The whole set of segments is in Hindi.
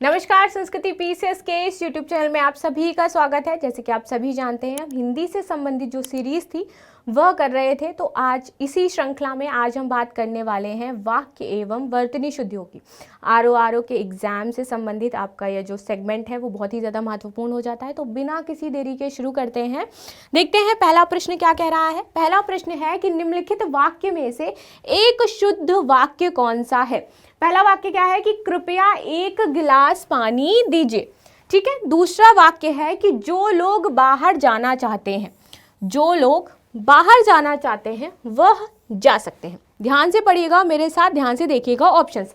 नमस्कार, संस्कृति पीसीएस के इस यूट्यूब चैनल में आप सभी का स्वागत है। जैसे कि आप सभी जानते हैं, हम हिंदी से संबंधित जो सीरीज थी वह कर रहे थे, तो आज इसी श्रृंखला में आज हम बात करने वाले हैं वाक्य एवं वर्तनी शुद्धियों की। आरओ के एग्जाम से संबंधित आपका यह जो सेगमेंट है वो बहुत ही ज़्यादा महत्वपूर्ण हो जाता है। तो बिना किसी देरी के शुरू करते हैं। देखते हैं पहला प्रश्न क्या कह रहा है। पहला प्रश्न है कि निम्नलिखित वाक्य में से एक शुद्ध वाक्य कौन सा है। पहला वाक्य क्या है कि कृपया एक गिलास पानी दीजिए। ठीक है। दूसरा वाक्य है कि जो लोग बाहर जाना चाहते हैं, जो लोग बाहर जाना चाहते हैं वह जा सकते हैं। ध्यान से पढ़िएगा, मेरे साथ ध्यान से देखिएगा ऑप्शंस।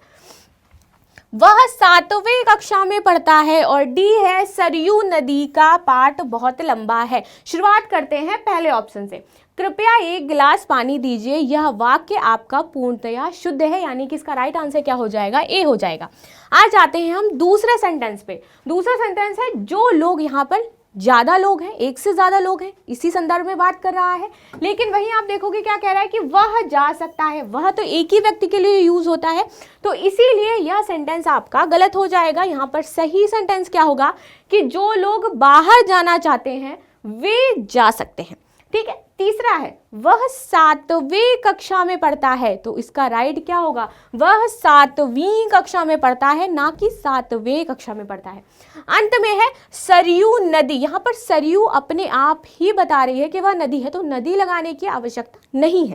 वह 7वीं कक्षा में पढ़ता है और डी है सरयू नदी का पाठ बहुत लंबा है। शुरुआत करते हैं पहले ऑप्शन से। कृपया एक गिलास पानी दीजिए, यह वाक्य आपका पूर्णतया शुद्ध है, यानी कि इसका राइट आंसर क्या हो जाएगा, ए हो जाएगा। आज आते हैं हम दूसरे सेंटेंस पे। दूसरा सेंटेंस है जो लोग, यहाँ पर ज्यादा लोग हैं, एक से ज्यादा लोग हैं, इसी संदर्भ में बात कर रहा है। लेकिन वहीं आप देखोगे क्या कह रहा है कि वह जा सकता है। वह तो एक ही व्यक्ति के लिए यूज होता है, तो इसीलिए यह सेंटेंस आपका गलत हो जाएगा। यहाँ पर सही सेंटेंस क्या होगा कि जो लोग बाहर जाना चाहते हैं वे जा सकते हैं। ठीक है। तीसरा है वह 7वीं कक्षा में पढ़ता है, तो इसका राइट क्या होगा, वह 7वीं कक्षा में पढ़ता है, ना कि 7वें कक्षा में पढ़ता है। अंत में है सरयू नदी। यहाँ पर सरयू अपने आप ही बता रही है कि वह नदी है, तो नदी लगाने की आवश्यकता नहीं है।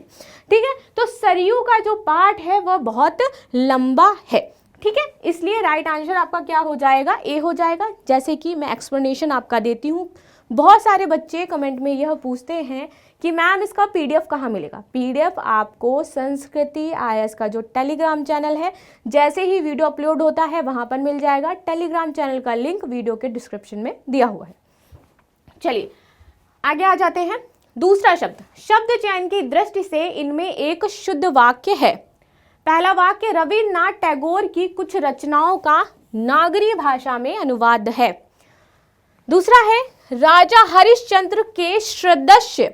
ठीक है। तो सरयू का जो पाठ है वह बहुत लंबा है। ठीक है। इसलिए राइट आंसर आपका क्या हो जाएगा, ए हो जाएगा। जैसे कि मैं एक्सप्लेनेशन आपका देती हूँ। बहुत सारे बच्चे कमेंट में यह पूछते हैं कि मैम इसका पीडीएफ कहाँ मिलेगा। पीडीएफ आपको संस्कृति आईएएस का जो टेलीग्राम चैनल है, जैसे ही वीडियो अपलोड होता है वहां पर मिल जाएगा। टेलीग्राम चैनल का लिंक वीडियो के डिस्क्रिप्शन में दिया हुआ है। चलिए आगे आ जाते हैं। दूसरा शब्द, शब्द चयन की दृष्टि से इनमें एक शुद्ध वाक्य है। पहला वाक्य रविन्द्रनाथ टैगोर की कुछ रचनाओं का नागरी भाषा में अनुवाद है। दूसरा है राजा हरिश्चंद्र के सदृश्य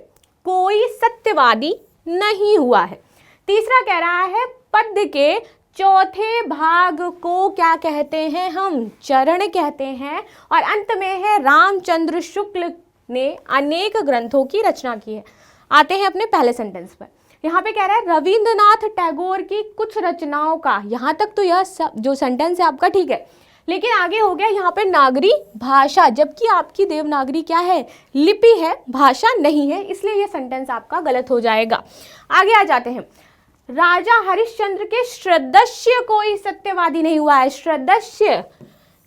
कोई सत्यवादी नहीं हुआ है। तीसरा कह रहा है पद्य के चौथे भाग को क्या कहते हैं, हम चरण कहते हैं। और अंत में है रामचंद्र शुक्ल ने अनेक ग्रंथों की रचना की है। आते हैं अपने पहले सेंटेंस पर। यहाँ पे कह रहा है रविन्द्रनाथ टैगोर की कुछ रचनाओं का, यहाँ तक तो यह जो सेंटेंस है आपका ठीक है, लेकिन आगे हो गया यहाँ पे नागरी भाषा, जबकि आपकी देवनागरी क्या है, लिपि है, भाषा नहीं है, इसलिए यह सेंटेंस आपका गलत हो जाएगा। आगे आ जाते हैं। राजा हरिश्चंद्र के सदृश्य कोई सत्यवादी नहीं हुआ है। सदृश्य,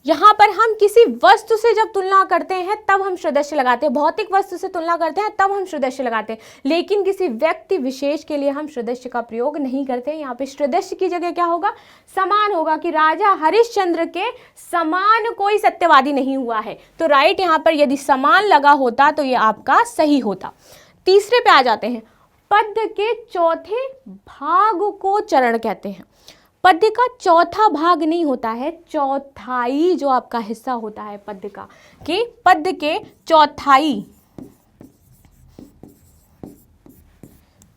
यहाँ पर हम किसी वस्तु से जब तुलना करते हैं तब हम सदृश्य लगाते हैं, भौतिक वस्तु से तुलना करते हैं तब हम सदृश्य लगाते हैं, लेकिन किसी व्यक्ति विशेष के लिए हम सदृश्य का प्रयोग नहीं करते। यहाँ पे सदृश्य की जगह क्या होगा, समान होगा, कि राजा हरिश्चंद्र के समान कोई सत्यवादी नहीं हुआ है। तो राइट यहाँ पर यदि समान लगा होता तो ये आपका सही होता। तीसरे पे आ जाते हैं। पद्य के चौथे भाग को चरण कहते हैं। पद्य का चौथा भाग नहीं होता है, चौथाई जो आपका हिस्सा होता है पद्य का, कि पद्य के चौथाई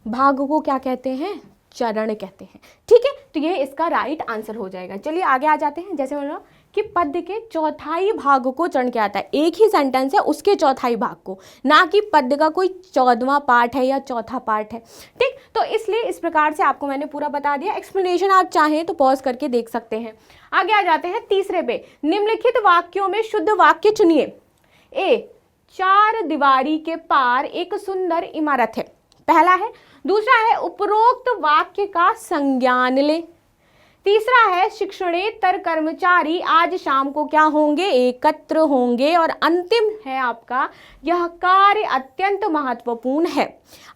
भाग को क्या कहते हैं, चरण कहते हैं। ठीक है। तो ये इसका राइट आंसर हो जाएगा। चलिए आगे आ जाते हैं। जैसे बोला कि पद्य के चौथाई भाग को चरण क्या आता है, एक ही सेंटेंस है उसके चौथाई भाग को, ना कि पद्य का कोई 14वां पार्ट है या चौथा पार्ट है। ठीक। तो इसलिए इस प्रकार से आपको मैंने पूरा बता दिया। एक्सप्लेनेशन आप चाहें तो पॉज करके देख सकते हैं। आगे आ जाते हैं तीसरे पे। निम्नलिखित वाक्यों में शुद्ध वाक्य चुनिए। ए, 4 दीवारी के पार एक सुंदर इमारत है, पहला है। दूसरा है उपरोक्त वाक्य का संज्ञान ले। तीसरा है शिक्षणेतर कर्मचारी आज शाम को क्या होंगे, एकत्र होंगे। और अंतिम है आपका यह कार्य अत्यंत महत्वपूर्ण है।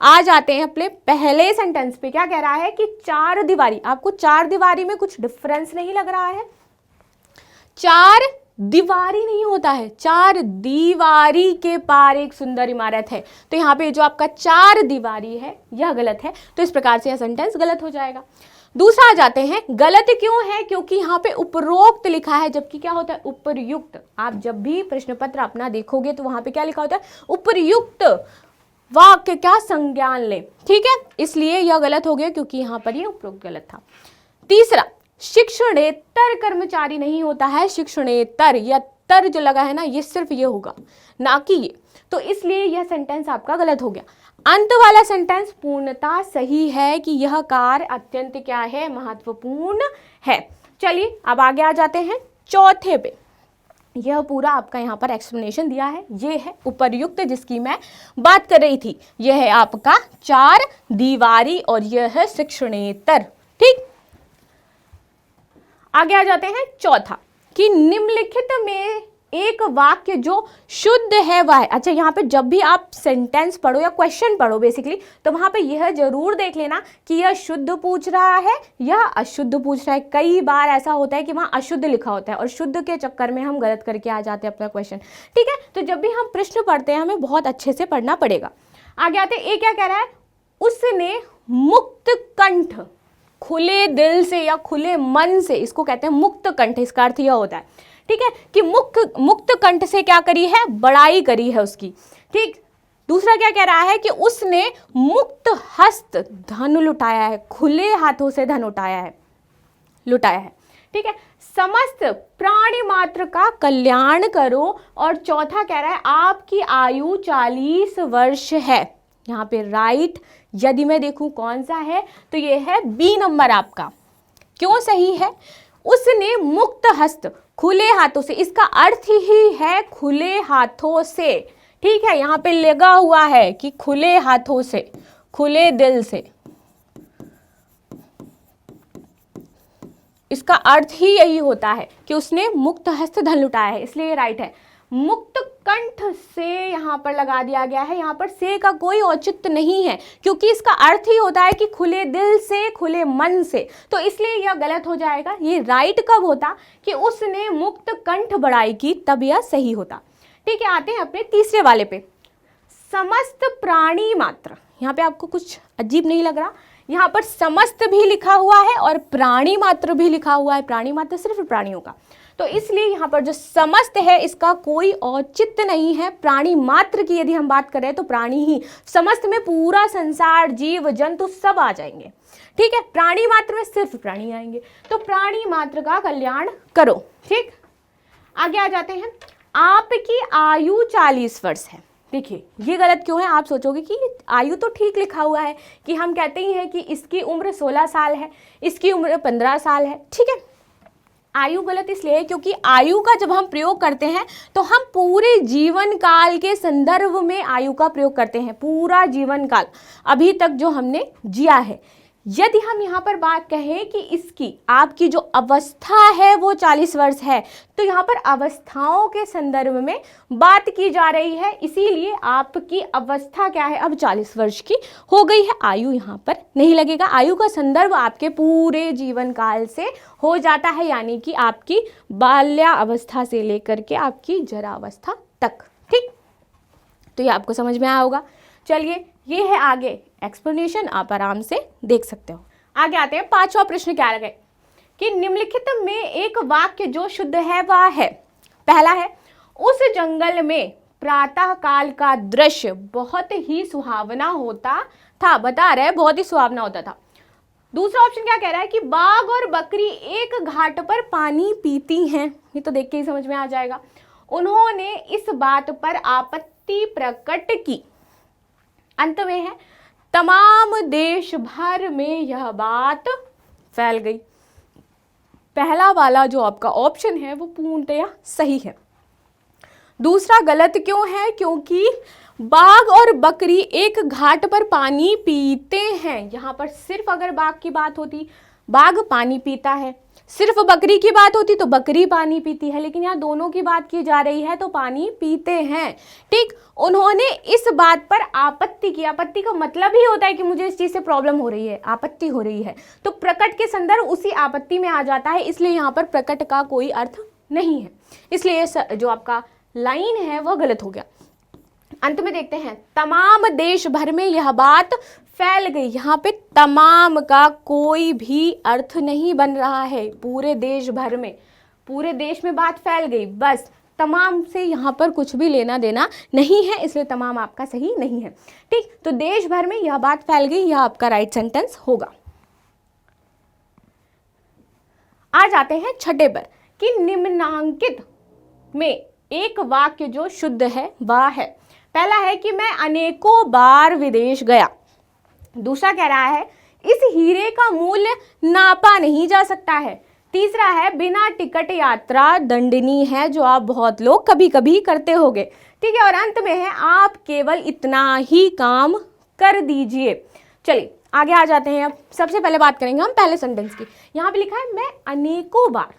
आज आते हैं अपने पहले सेंटेंस पे। क्या कह रहा है कि 4 दीवारी, आपको 4 दीवारी में कुछ डिफरेंस नहीं लग रहा है, 4 दीवारी नहीं होता है, 4 दीवारी के पार एक सुंदर इमारत है। तो यहाँ पे जो आपका 4 दीवारी है यह गलत है, तो इस प्रकार से यह सेंटेंस गलत हो जाएगा। दूसरा आ जाते हैं। गलत क्यों है, क्योंकि यहाँ पे उपरोक्त लिखा है, जबकि क्या होता है उपर्युक्त। आप जब भी प्रश्न पत्र अपना देखोगे तो वहां पे क्या लिखा होता है, उपर्युक्त वाक्य का संज्ञान ले। ठीक है। इसलिए यह गलत हो गया क्योंकि यहाँ पर ये उपरोक्त गलत था। तीसरा, शिक्षणेतर कर्मचारी नहीं होता है, शिक्षणेतर या तर जो लगा है ना, ये सिर्फ ये होगा, ना कि ये। तो इसलिए यह सेंटेंस आपका गलत हो गया। अंत वाला सेंटेंस पूर्णतः सही है कि यह कार्य अत्यंत क्या है, महत्वपूर्ण है। चलिए अब आगे आ जाते हैं चौथे पे। यह पूरा आपका यहाँ पर एक्सप्लेनेशन दिया है, ये है उपर्युक्त जिसकी मैं बात कर रही थी। यह है आपका चार दीवारी और यह है शिक्षणेतर। ठीक, आगे आ जाते हैं चौथा कि निम्नलिखित में एक वाक्य जो शुद्ध है वह है। अच्छा, यहाँ पे जब भी आप सेंटेंस पढ़ो या क्वेश्चन पढ़ो बेसिकली, तो वहां पे यह जरूर देख लेना कि यह शुद्ध पूछ रहा है या अशुद्ध पूछ रहा है। कई बार ऐसा होता है कि वहां अशुद्ध लिखा होता है और शुद्ध के चक्कर में हम गलत करके आ जाते हैं अपना क्वेश्चन। ठीक है, तो जब भी हम प्रश्न पढ़ते हैं हमें बहुत अच्छे से पढ़ना पड़ेगा। आगे आते हैं, ये क्या कह रहा है, उसने मुक्त कंठ, खुले दिल से या खुले मन से, इसको कहते हैं मुक्त कंठ, इसका अर्थ यह होता है। ठीक है, कि मुक्त कंठ से क्या करी है, बड़ाई करी है उसकी। ठीक, दूसरा क्या कह रहा है कि उसने मुक्त हस्त धन लुटाया है, खुले हाथों से धन लुटाया है। ठीक है, समस्त प्राणी मात्र का कल्याण करो। और चौथा कह रहा है आपकी आयु 40 वर्ष है। यहाँ पे राइट यदि मैं देखूं कौन सा है, तो ये है बी नंबर आपका। क्यों सही है, उसने मुक्त हस्त, खुले हाथों से, इसका अर्थ ही है खुले हाथों से। ठीक है, यहाँ पे लगा हुआ है कि खुले हाथों से, खुले दिल से, इसका अर्थ ही यही होता है कि उसने मुक्त हस्त धन लुटाया है, इसलिए राइट है। मुक्त कंठ से यहाँ पर लगा दिया गया है, यहाँ पर से का कोई औचित्य नहीं है क्योंकि इसका अर्थ ही होता है कि खुले दिल से, खुले मन से, तो इसलिए यह गलत हो जाएगा। ये राइट कब होता कि उसने मुक्त कंठ बड़ाई की, तब यह सही होता। ठीक है, आते हैं अपने तीसरे वाले पे। समस्त प्राणी मात्र, यहाँ पे आपको कुछ अजीब नहीं लग रहा, यहाँ पर समस्त भी लिखा हुआ है और प्राणी मात्र भी लिखा हुआ है। प्राणी मात्र सिर्फ प्राणियों का, तो इसलिए यहाँ पर जो समस्त है इसका कोई औचित्य नहीं है। प्राणी मात्र की यदि हम बात करें तो प्राणी ही, समस्त में पूरा संसार, जीव जंतु सब आ जाएंगे। ठीक है, प्राणी मात्र में सिर्फ प्राणी आएंगे, तो प्राणी मात्र का कल्याण करो। ठीक, आगे आ जाते हैं, आपकी आयु 40 वर्ष है। देखिए ये गलत क्यों है, आप सोचोगे कि आयु तो ठीक लिखा हुआ है, कि हम कहते ही हैं कि इसकी उम्र 16 साल है, इसकी उम्र 15 साल है। ठीक है, आयु गलत इसलिए है क्योंकि आयु का जब हम प्रयोग करते हैं तो हम पूरे जीवन काल के संदर्भ में आयु का प्रयोग करते हैं, पूरा जीवन काल अभी तक जो हमने जिया है। यदि हम यहाँ पर बात कहें कि इसकी, आपकी जो अवस्था है वो 40 वर्ष है, तो यहाँ पर अवस्थाओं के संदर्भ में बात की जा रही है, इसीलिए आपकी अवस्था क्या है, अब 40 वर्ष की हो गई है। आयु यहाँ पर नहीं लगेगा, आयु का संदर्भ आपके पूरे जीवन काल से हो जाता है, यानी कि आपकी बाल्यावस्था से लेकर के आपकी जरावस्था तक। ठीक, तो ये आपको समझ में आया होगा। चलिए ये है आगे एक्सप्लेनेशन, आप आराम से देख सकते हो। आगे आते हैं, पांचवा प्रश्न क्या लगे कि निम्नलिखित में एक वाक्य जो शुद्ध है वह है। पहला है, उस जंगल में प्रातः काल का दृश्य बहुत ही सुहावना होता था। बता रहे बहुत ही सुहावना होता था। दूसरा ऑप्शन क्या कह रहा है कि बाघ और बकरी एक घाट पर पानी पीती हैं। ये तो देख के ही समझ में आ जाएगा। उन्होंने इस बात पर आपत्ति प्रकट की। अंत में है, तमाम देश भर में यह बात फैल गई। पहला वाला जो आपका ऑप्शन है वो पूर्णतया सही है। दूसरा गलत क्यों है, क्योंकि बाघ और बकरी एक घाट पर पानी पीते हैं। यहाँ पर सिर्फ अगर बाघ की बात होती, बाघ पानी पीता है, सिर्फ बकरी की बात होती तो बकरी पानी पीती है, लेकिन यहाँ दोनों की बात की जा रही है तो पानी पीते हैं। ठीक, उन्होंने इस बात पर आपत्ति की। आपत्ति का मतलब ही होता है कि मुझे इस चीज़ से प्रॉब्लम हो रही है, आपत्ति हो रही है, तो प्रकट के संदर्भ उसी आपत्ति में आ जाता है, इसलिए यहाँ पर प्रकट का कोई अर्थ नहीं है, इसलिए जो आपका लाइन है वह गलत हो गया। अंत में देखते हैं, तमाम देश भर में यह बात फैल गई। यहाँ पे तमाम का कोई भी अर्थ नहीं बन रहा है, पूरे देश भर में, पूरे देश में बात फैल गई, बस तमाम से यहाँ पर कुछ भी लेना देना नहीं है, इसलिए तमाम आपका सही नहीं है। ठीक, तो देश भर में यह बात फैल गई, यह आपका राइट सेंटेंस होगा। आ जाते हैं छठे पर कि निम्नांकित में एक वाक्य जो शुद्ध है वह है। पहला है कि मैं अनेकों बार विदेश गया। दूसरा कह रहा है इस हीरे का मूल्य नापा नहीं जा सकता है। तीसरा है बिना टिकट यात्रा दंडनीय है, जो आप बहुत लोग कभी कभी करते होंगे। ठीक है, और अंत में है आप केवल इतना ही काम कर दीजिए। चलिए आगे आ जाते हैं। अब सबसे पहले बात करेंगे हम पहले सेंटेंस की। यहाँ पे लिखा है मैं अनेकों बार,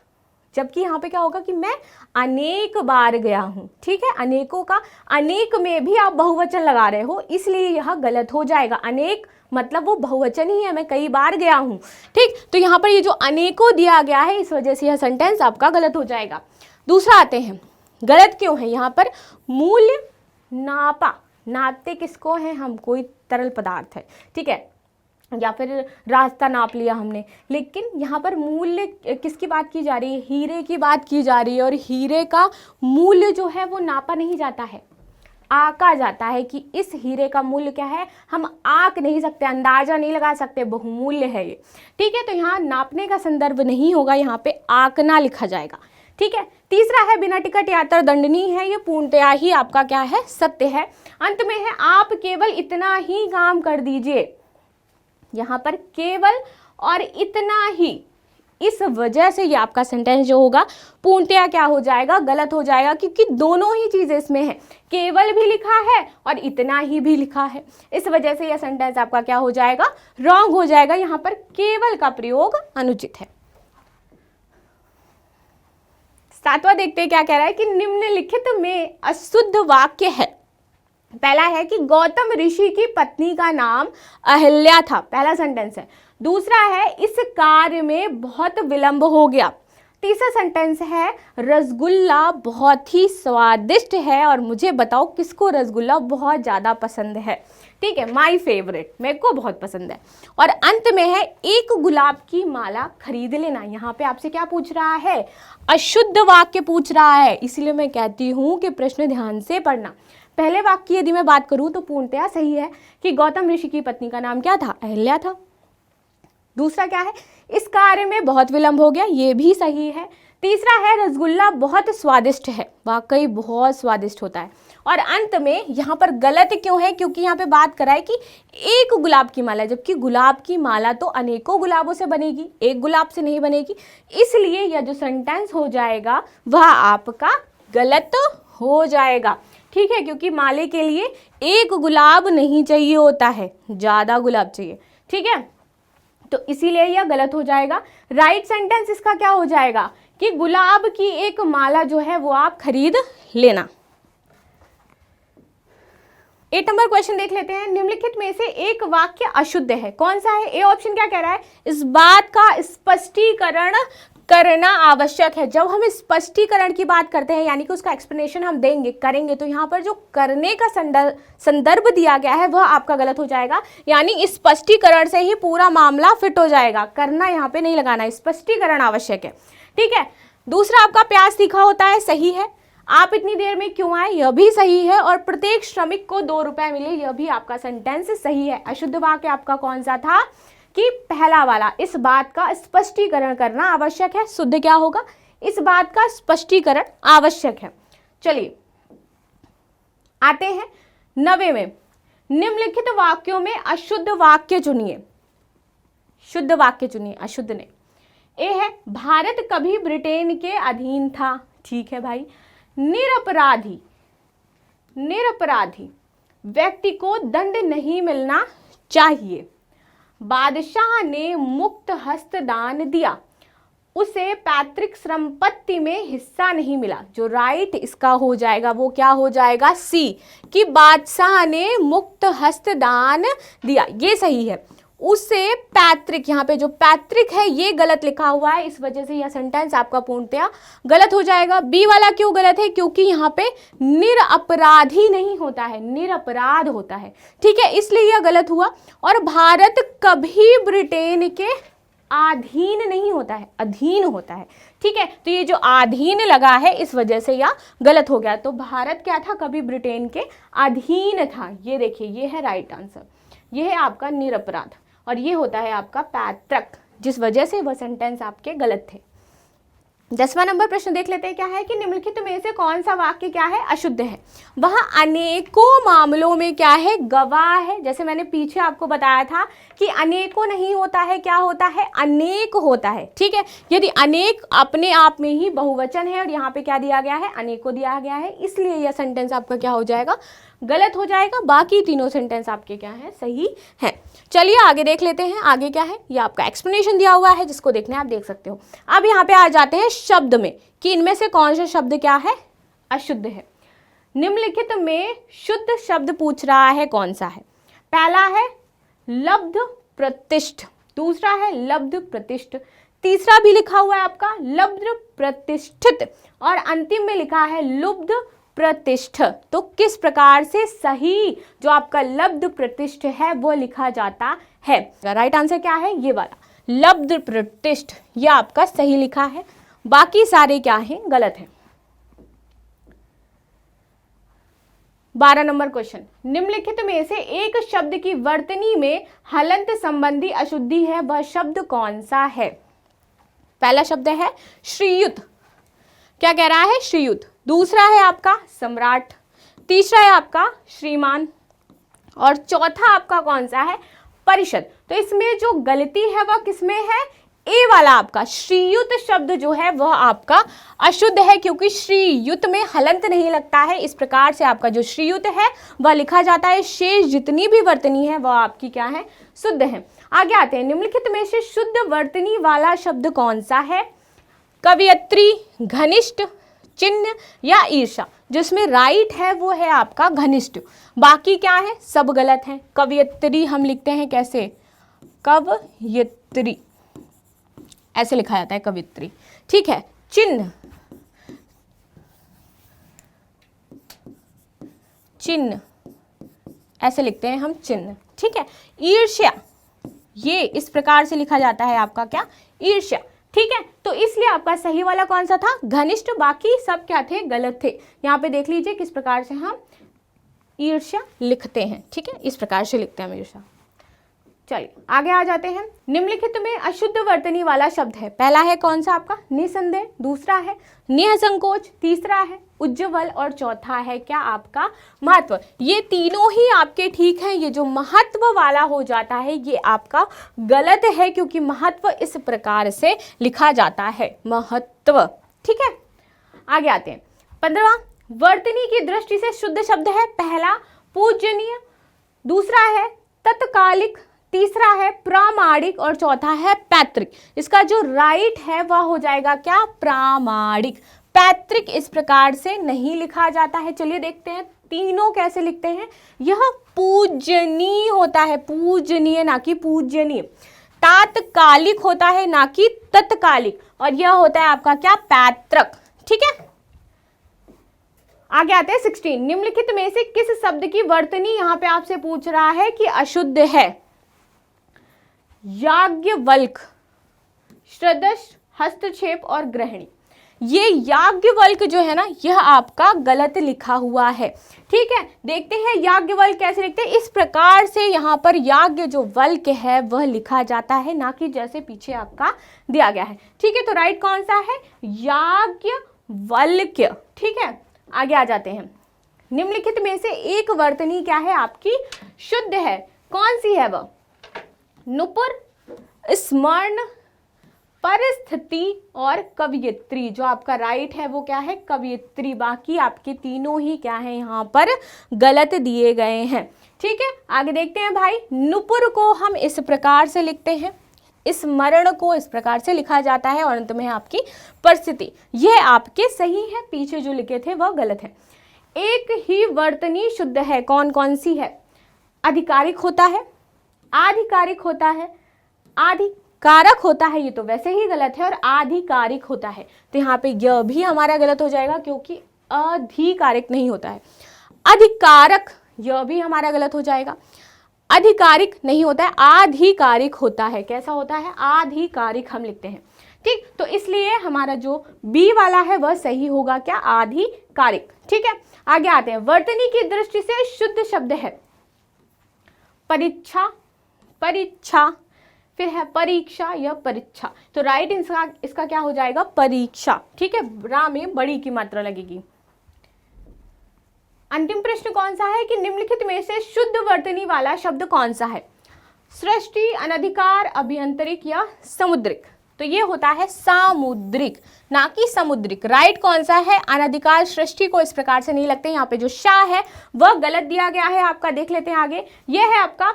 जबकि यहाँ पे क्या होगा कि मैं अनेक बार गया हूँ। ठीक है, अनेकों का अनेक में भी आप बहुवचन लगा रहे हो, इसलिए यह गलत हो जाएगा। अनेक मतलब वो बहुवचन ही है, मैं कई बार गया हूँ। ठीक, तो यहाँ पर ये जो अनेकों दिया गया है इस वजह से यह सेंटेंस आपका गलत हो जाएगा। दूसरा आते हैं, गलत क्यों है यहाँ पर, मूल्य नापा, नापते किसको है हम, कोई तरल पदार्थ है। ठीक है, या फिर रास्ता नाप लिया हमने, लेकिन यहाँ पर मूल्य किसकी बात की जा रही है, हीरे की बात की जा रही है। और हीरे का मूल्य जो है वो नापा नहीं जाता है, आका जाता है कि इस हीरे का मूल्य क्या है, हम आक नहीं सकते, अंदाजा नहीं लगा सकते, बहुमूल्य है ये। ठीक है, तो यहाँ नापने का संदर्भ नहीं होगा, यहाँ पे आकना लिखा जाएगा। ठीक है, तीसरा है बिना टिकट यात्रा दंडनीय है, ये पूर्णतया ही आपका क्या है, सत्य है। अंत में है आप केवल इतना ही काम कर दीजिए। यहाँ पर केवल और इतना ही, इस वजह से ये आपका सेंटेंस जो होगा पूर्णतया क्या हो जाएगा, गलत हो जाएगा, क्योंकि दोनों ही चीजें इसमें है, केवल भी लिखा है और इतना ही भी लिखा है। इस वजह से यह सेंटेंस आपका क्या हो जाएगा, रॉन्ग हो जाएगा। यहाँ पर केवल का प्रयोग अनुचित है। सातवां देखते हैं क्या कह रहा है कि निम्नलिखित में अशुद्ध वाक्य है। पहला है कि गौतम ऋषि की पत्नी का नाम अहिल्या था, पहला सेंटेंस है। दूसरा है इस कार्य में बहुत विलंब हो गया। तीसरा सेंटेंस है रसगुल्ला बहुत ही स्वादिष्ट है, और मुझे बताओ किसको रसगुल्ला बहुत ज़्यादा पसंद है। ठीक है, माय फेवरेट, मेरे को बहुत पसंद है। और अंत में है एक गुलाब की माला खरीद लेना। यहाँ पे आपसे क्या पूछ रहा है, अशुद्ध वाक्य पूछ रहा है, इसीलिए मैं कहती हूँ कि प्रश्न ध्यान से पढ़ना। पहले वाक्य की यदि मैं बात करूँ तो पूर्णतया सही है कि गौतम ऋषि की पत्नी का नाम क्या था, अहिल्या था। दूसरा क्या है, इस कार्य में बहुत विलंब हो गया, ये भी सही है। तीसरा है रसगुल्ला बहुत स्वादिष्ट है, वाकई बहुत स्वादिष्ट होता है। और अंत में यहाँ पर गलत क्यों है, क्योंकि यहाँ पे बात करा है कि एक गुलाब की माला, जबकि गुलाब की माला तो अनेकों गुलाबों से बनेगी, एक गुलाब से नहीं बनेगी। इसलिए यह जो सेंटेंस हो जाएगा वह आपका गलत हो जाएगा। ठीक है, क्योंकि माले के लिए एक गुलाब नहीं चाहिए होता है, ज़्यादा गुलाब चाहिए। ठीक है, तो इसीलिए यह गलत हो जाएगा। राइट सेंटेंस इसका क्या हो जाएगा कि गुलाब की एक माला जो है वो आप खरीद लेना। 8 नंबर क्वेश्चन देख लेते हैं। निम्नलिखित में से एक वाक्य अशुद्ध है, कौन सा है? ए ऑप्शन क्या कह रहा है, इस बात का स्पष्टीकरण करना आवश्यक है। जब हम स्पष्टीकरण की बात करते हैं यानी कि उसका एक्सप्लेनेशन हम करेंगे, तो यहाँ पर जो करने का संदर्भ दिया गया है वह आपका गलत हो जाएगा। यानी स्पष्टीकरण से ही पूरा मामला फिट हो जाएगा, करना यहाँ पे नहीं लगाना, स्पष्टीकरण आवश्यक है। ठीक है, दूसरा आपका प्याज तीखा होता है, सही है। आप इतनी देर में क्यों आए, यह भी सही है। और प्रत्येक श्रमिक को 2 रुपए मिले, यह भी आपका सेंटेंस सही है। अशुद्ध वाक्य आपका कौन सा था कि पहला वाला, इस बात का स्पष्टीकरण करना आवश्यक है। शुद्ध क्या होगा, इस बात का स्पष्टीकरण आवश्यक है। चलिए आते हैं 90 में। निम्नलिखित वाक्यों में अशुद्ध वाक्य चुनिए, शुद्ध वाक्य चुनिए, अशुद्ध ने। ए है भारत कभी ब्रिटेन के अधीन था, ठीक है भाई। निरपराधी व्यक्ति को दंड नहीं मिलना चाहिए। बादशाह ने मुक्त हस्त दान दिया, उसे पैतृक संपत्ति में हिस्सा नहीं मिला। जो राइट इसका हो जाएगा वो क्या हो जाएगा, सी, कि बादशाह ने मुक्त हस्त दान दिया, ये सही है। उसे पैतृक, यहाँ पे जो पैतृक है ये गलत लिखा हुआ है, इस वजह से यह सेंटेंस आपका पूर्णतया गलत हो जाएगा। बी वाला क्यों गलत है, क्योंकि यहाँ पे निरपराधी नहीं होता है, निरपराध होता है। ठीक है, इसलिए यह गलत हुआ। और भारत कभी ब्रिटेन के अधीन नहीं होता है, अधीन होता है। ठीक है, तो ये जो अधीन लगा है इस वजह से यह गलत हो गया। तो भारत क्या था, कभी ब्रिटेन के अधीन था। ये देखिए, ये है राइट आंसर, ये है आपका निरपराध, और ये होता है आपका पैतृक, जिस वजह से वह सेंटेंस आपके गलत थे। 10वां नंबर प्रश्न देख लेते हैं, क्या है कि निम्नलिखित में से कौन सा वाक्य क्या है, अशुद्ध है। वह अनेकों मामलों में क्या है, गवाह है। जैसे मैंने पीछे आपको बताया था कि अनेकों नहीं होता है, क्या होता है, अनेक होता है। ठीक है, यदि अनेक अपने आप में ही बहुवचन है और यहाँ पे क्या दिया गया है, अनेकों दिया गया है, इसलिए यह सेंटेंस आपका क्या हो जाएगा, गलत हो जाएगा। बाकी तीनों सेंटेंस आपके क्या है, सही है। चलिए आगे देख लेते हैं, आगे क्या है, ये आपका एक्सप्लेनेशन दिया हुआ है, जिसको देखना है आप देख सकते हो। अब यहाँ पे आ जाते हैं शब्द में कि इनमें से कौन सा शब्द क्या है, अशुद्ध है। निम्नलिखित में शुद्ध शब्द पूछ रहा है, कौन सा है। पहला है लब्ध प्रतिष्ठ, दूसरा है लब्ध प्रतिष्ठ, तीसरा भी लिखा हुआ है आपका लब्ध प्रतिष्ठित, और अंतिम में लिखा है लुब्ध प्रतिष्ठ। तो किस प्रकार से सही जो आपका लब्ध प्रतिष्ठ है वो लिखा जाता है। राइट आंसर क्या है, ये वाला लब्ध प्रतिष्ठ, ये आपका सही लिखा है। बाकी सारे क्या हैं, गलत है। 12 नंबर क्वेश्चन, निम्नलिखित में से एक शब्द की वर्तनी में हलंत संबंधी अशुद्धि है, वह शब्द कौन सा है। पहला शब्द है श्रीयुत, क्या कह रहा है, श्रीयुत। दूसरा है आपका सम्राट, तीसरा है आपका श्रीमान, और चौथा आपका कौन सा है, परिषद। तो इसमें जो गलती है वह किसमें है, ए वाला आपका श्रीयुत शब्द जो है वह आपका अशुद्ध है, क्योंकि श्रीयुत में हलंत नहीं लगता है। इस प्रकार से आपका जो श्रीयुत है वह लिखा जाता है। शेष जितनी भी वर्तनी है वह आपकी क्या है, शुद्ध है। आगे आते हैं, निम्नलिखित में से शुद्ध वर्तनी वाला शब्द कौन सा है। कवियत्री, घनिष्ठ, चिन्ह या ईर्षा। जिसमें राइट है वो है आपका घनिष्ठ, बाकी क्या है, सब गलत है। कवियत्री हम लिखते हैं कैसे, कवयित्री, ऐसे लिखा जाता है कवियत्री। ठीक है, चिन्ह, चिन्ह ऐसे लिखते हैं हम, चिन्ह। ठीक है, ईर्ष्या, ये इस प्रकार से लिखा जाता है आपका क्या, ईर्ष्या। ठीक है, तो इसलिए आपका सही वाला कौन सा था, घनिष्ठ, बाकी सब क्या थे, गलत थे। यहाँ पे देख लीजिए किस प्रकार से हम ईर्ष्या लिखते हैं। ठीक है, इस प्रकार से लिखते हैं हम ईर्ष्या। चलिए आगे आ जाते हैं, निम्नलिखित में अशुद्ध वर्तनी वाला शब्द है। पहला है कौन सा आपका, निसंदेह, दूसरा है निःसंकोच, तीसरा है उज्ज्वल, और चौथा है क्या आपका, महत्व। ये तीनों ही आपके ठीक हैं। ये जो महत्व वाला हो जाता है ये आपका गलत है, क्योंकि महत्व इस प्रकार से लिखा जाता है, महत्व। ठीक है, आगे आते हैं। 15वां, वर्तनी की दृष्टि से शुद्ध शब्द है। पहला पूजनीय, दूसरा है तत्कालिक, तीसरा है प्रामाणिक, और चौथा है पैतृक। इसका जो राइट है वह हो जाएगा क्या, प्रामाणिक। पैतृक इस प्रकार से नहीं लिखा जाता है। चलिए देखते हैं तीनों कैसे लिखते हैं। यह पूजनीय होता है, पूजनीय ना कि पूजनीय। तात्कालिक होता है ना कि तत्कालिक, और यह होता है आपका क्या, पैतृक। ठीक है, आगे आते हैं 16। निम्नलिखित में से किस शब्द की वर्तनी यहाँ पे आपसे पूछ रहा है कि अशुद्ध है। याज्ञवल्क, श्रदश, हस्तक्षेप और ग्रहणी। ये याज्ञवल्क जो है ना, यह आपका गलत लिखा हुआ है। ठीक है, देखते हैं याज्ञवल्क कैसे लिखते हैं। इस प्रकार से यहाँ पर याज्ञ जो वल्क है वह लिखा जाता है, ना कि जैसे पीछे आपका दिया गया है। ठीक है, तो राइट कौन सा है, याज्ञवल्क्य। ठीक है, आगे आ जाते हैं। निम्नलिखित में से एक वर्तनी क्या है आपकी, शुद्ध है। कौन सी है वह, नुपुर, स्मरण, परिस्थिति और कवियत्री। जो आपका राइट है वो क्या है, कवियत्री। बाकी आपके तीनों ही क्या है यहाँ पर गलत दिए गए हैं। ठीक है, आगे देखते हैं भाई। नुपुर को हम इस प्रकार से लिखते हैं, स्मरण को इस प्रकार से लिखा जाता है, और अंत में आपकी परिस्थिति। यह आपके सही है, पीछे जो लिखे थे वह गलत है। एक ही वर्तनी शुद्ध है, कौन कौन सी है, आधिकारिक होता है, आधिकारिक होता है, आधिकारक होता है, ये तो वैसे ही गलत है, और आधिकारिक होता है। तो यहाँ पे यह भी हमारा गलत हो जाएगा, क्योंकि आधिकारिक नहीं होता है। अधिकारक, यह भी हमारा गलत हो जाएगा। आधिकारिक नहीं होता है, आधिकारिक होता है। कैसा होता है, आधिकारिक हम लिखते हैं। ठीक, तो इसलिए हमारा जो बी वाला है वह सही होगा क्या, आधिकारिक। ठीक है, आगे आते हैं। वर्तनी की दृष्टि से शुद्ध शब्द है परीक्षा, परीक्षा, फिर है परीक्षा या परीक्षा, तो राइट इसका क्या हो जाएगा, परीक्षा। ठीक है, रा में बड़ी की मात्रा लगेगी। अंतिम प्रश्न कौन सा है कि निम्नलिखित में से शुद्ध वर्तनी वाला शब्द कौन सा है, सृष्टि, अनधिकार, अभियंत्रिक या समुद्रिक। तो ये होता है सामुद्रिक, ना कि समुद्रिक। राइट कौन सा है, अनधिकार सृष्टि को इस प्रकार से नहीं लगते, यहाँ पे जो शाह है वह गलत दिया गया है आपका। देख लेते हैं आगे, ये है आपका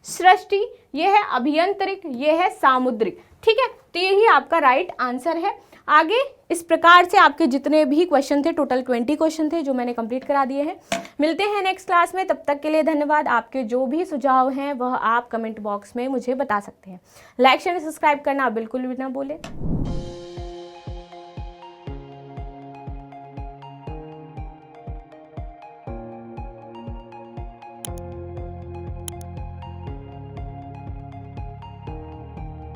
सृष्टि, ये है अभियंत्रिक, ये है सामुद्रिक। ठीक है, तो यही आपका राइट आंसर है। आगे इस प्रकार से आपके जितने भी क्वेश्चन थे, टोटल 20 क्वेश्चन थे जो मैंने कंप्लीट करा दिए हैं। मिलते हैं नेक्स्ट क्लास में, तब तक के लिए धन्यवाद। आपके जो भी सुझाव हैं वह आप कमेंट बॉक्स में मुझे बता सकते हैं। लाइक शेयर सब्सक्राइब करना बिल्कुल भी ना भूलें।